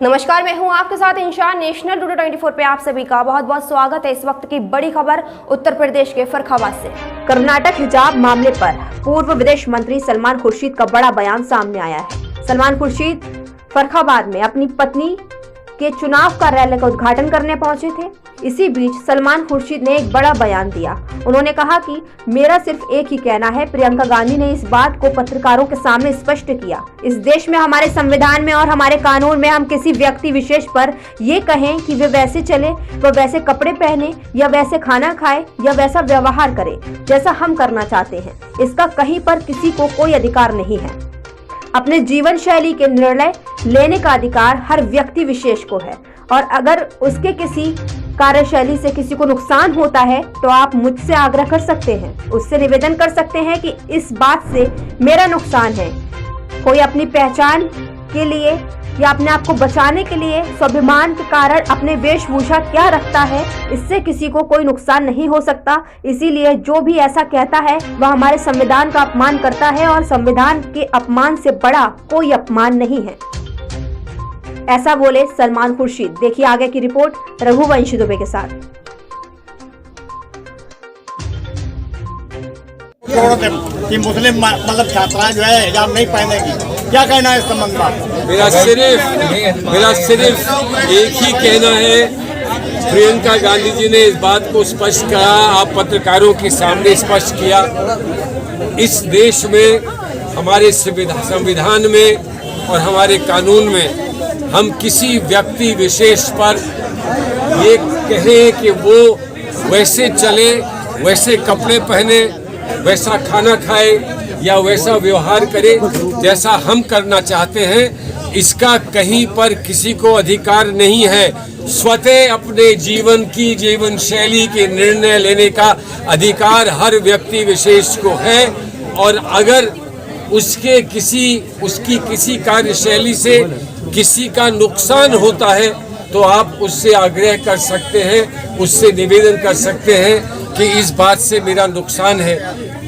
नमस्कार, मैं हूं आपके साथ इंशा। नेशनल टुडे 24 पे आप सभी का बहुत बहुत स्वागत है। इस वक्त की बड़ी खबर उत्तर प्रदेश के फर्रुखाबाद से। कर्नाटक हिजाब मामले पर पूर्व विदेश मंत्री सलमान खुर्शीद का बड़ा बयान सामने आया है। सलमान खुर्शीद फर्रुखाबाद में अपनी पत्नी के चुनाव का रैली का उद्घाटन करने पहुंचे थे। इसी बीच सलमान खुर्शीद ने एक बड़ा बयान दिया। उन्होंने कहा कि मेरा सिर्फ एक ही कहना है। प्रियंका गांधी ने इस बात को पत्रकारों के सामने स्पष्ट किया। इस देश में, हमारे संविधान में और हमारे कानून में हम किसी व्यक्ति विशेष पर ये कहें कि वे वैसे चले, वह वैसे कपड़े पहने या वैसे खाना खाए या वैसा व्यवहार करे जैसा हम करना चाहते हैं, इसका कहीं पर किसी को कोई अधिकार नहीं है। अपने जीवन शैली के निर्णय लेने का अधिकार हर व्यक्ति विशेष को है, और अगर उसके किसी कार्यशैली से किसी को नुकसान होता है तो आप मुझसे आग्रह कर सकते हैं, उससे निवेदन कर सकते हैं कि इस बात से मेरा नुकसान है। कोई अपनी पहचान के लिए या अपने आप को बचाने के लिए स्वाभिमान के कारण अपने वेशभूषा क्या रखता है, इससे किसी को कोई नुकसान नहीं हो सकता। इसीलिए जो भी ऐसा कहता है वह हमारे संविधान का अपमान करता है, और संविधान के अपमान से बड़ा कोई अपमान नहीं है, ऐसा बोले सलमान खुर्शीद। देखिए आगे की रिपोर्ट रघुवंशी दुबे के साथ। कि मुस्लिम मतलब छात्राएं जो है हिजाब नहीं पहनेगी, क्या कहना है इस संबंध में? मेरा सिर्फ एक ही कहना है। प्रियंका गांधी जी ने इस बात को स्पष्ट कहा, आप पत्रकारों के सामने स्पष्ट किया। इस देश में, हमारे संविधान में और हमारे कानून में हम किसी व्यक्ति विशेष पर ये कहें कि वो वैसे चले, वैसे कपड़े पहने, वैसा खाना खाए या वैसा व्यवहार करे जैसा हम करना चाहते हैं, इसका कहीं पर किसी को अधिकार नहीं है। स्वतः अपने जीवन की जीवन शैली के निर्णय लेने का अधिकार हर व्यक्ति विशेष को है, और अगर उसकी किसी कार्यशैली से किसी का नुकसान होता है तो आप उससे आग्रह कर सकते हैं, उससे निवेदन कर सकते हैं कि इस बात से मेरा नुकसान है।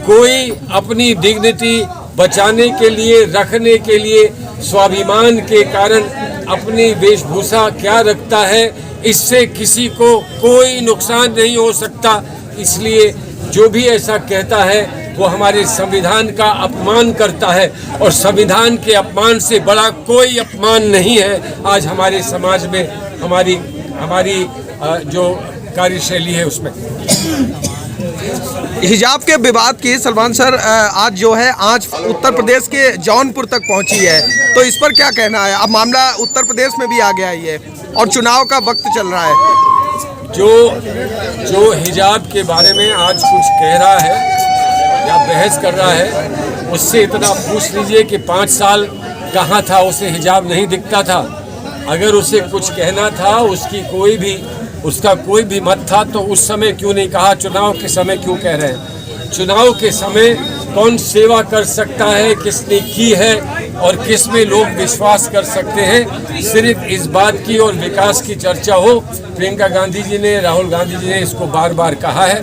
कोई अपनी डिग्निटी बचाने के लिए, रखने के लिए, स्वाभिमान के कारण अपनी वेशभूषा क्या रखता है, इससे किसी को कोई नुकसान नहीं हो सकता। इसलिए जो भी ऐसा कहता है वो हमारे संविधान का अपमान करता है, और संविधान के अपमान से बड़ा कोई अपमान नहीं है आज हमारे समाज में, हमारी जो कार्यशैली है उसमें। हिजाब के विवाद की सलमान सर आज जो है उत्तर प्रदेश के जौनपुर तक पहुंची है, तो इस पर क्या कहना है? अब मामला उत्तर प्रदेश में भी आ गया है ये, और चुनाव का वक्त चल रहा है। जो हिजाब के बारे में आज कुछ कह रहा है या बहस कर रहा है, उससे इतना पूछ लीजिए कि 5 साल कहाँ था, उसे हिजाब नहीं दिखता था। अगर उसे कुछ कहना था, उसका कोई भी मत था, तो उस समय क्यों नहीं कहा? चुनाव के समय क्यों कह रहे हैं? चुनाव के समय कौन सेवा कर सकता है, किसने की है और किस में लोग विश्वास कर सकते हैं, सिर्फ इस बात की और विकास की चर्चा हो। प्रियंका गांधी जी ने, राहुल गांधी जी ने इसको बार बार कहा है।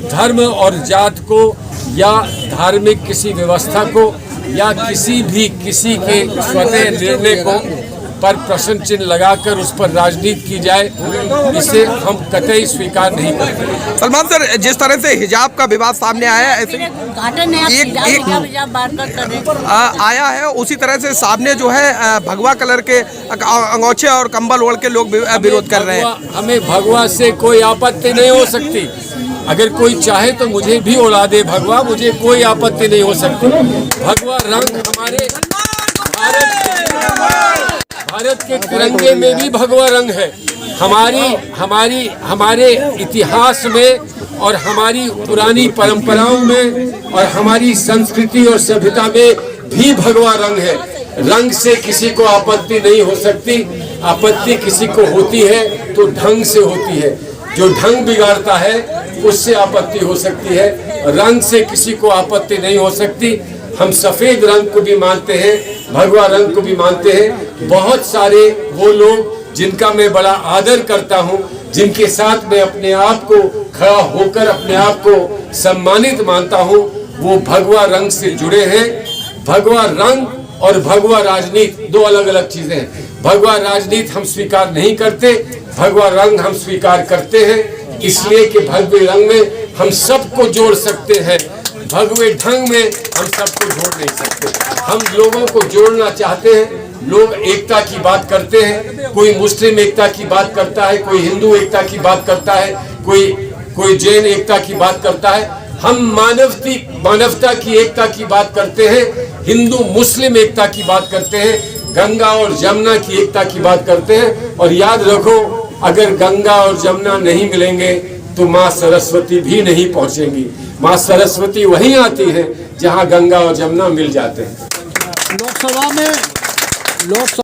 धर्म और जात को या धार्मिक किसी व्यवस्था को या किसी के स्वतः निर्णय को पर प्रश्न चिन्ह लगाकर उस पर राजनीति की जाए, इसे हम कतई स्वीकार नहीं करते। सलमान सर, जिस तरह से हिजाब का विवाद सामने आया है, ऐसे आया है, उसी तरह से सामने जो है भगवा कलर के अंगोछे और कंबल ओढ़ के लोग विरोध कर रहे हैं। हमें भगवा से कोई आपत्ति नहीं हो सकती। अगर कोई चाहे तो मुझे भी उड़ा दे भगवा, मुझे कोई आपत्ति नहीं हो सकती। भगवा रंग हमारे भारत के तिरंगे में भी भगवा रंग है। हमारे इतिहास में और हमारी पुरानी परंपराओं में और हमारी संस्कृति और सभ्यता में भी भगवा रंग है। रंग से किसी को आपत्ति नहीं हो सकती। आपत्ति किसी को होती है तो ढंग से होती है। जो ढंग बिगाड़ता है उससे आपत्ति हो सकती है, रंग से किसी को आपत्ति नहीं हो सकती। हम सफेद रंग को भी मानते हैं, भगवा रंग को भी मानते हैं। बहुत सारे वो लोग जिनका मैं बड़ा आदर करता हूं, जिनके साथ मैं अपने आप को खड़ा होकर अपने आप को सम्मानित मानता हूं, वो भगवा रंग से जुड़े हैं। भगवा रंग और भगवा राजनीति दो अलग अलग चीजें हैं। भगवा राजनीति हम स्वीकार नहीं करते, भगवा रंग हम स्वीकार करते हैं, इसलिए कि भगवे रंग में हम सबको जोड़ सकते हैं, भगवे ढंग में हम सबको जोड़ नहीं सकते। हम लोगों को जोड़ना चाहते हैं। लोग एकता की बात करते हैं, कोई मुस्लिम एकता की बात करता है, कोई हिंदू एकता की बात करता है, कोई जैन एकता की बात करता है। हम मानवता की एकता की बात करते हैं, हिंदू मुस्लिम एकता की बात करते हैं, गंगा और जमुना की एकता की बात करते हैं। और याद रखो, अगर गंगा और जमुना नहीं मिलेंगे तो माँ सरस्वती भी नहीं पहुंचेंगी। माँ सरस्वती वहीं आती है जहां गंगा और जमुना मिल जाते हैं। लोकसभा में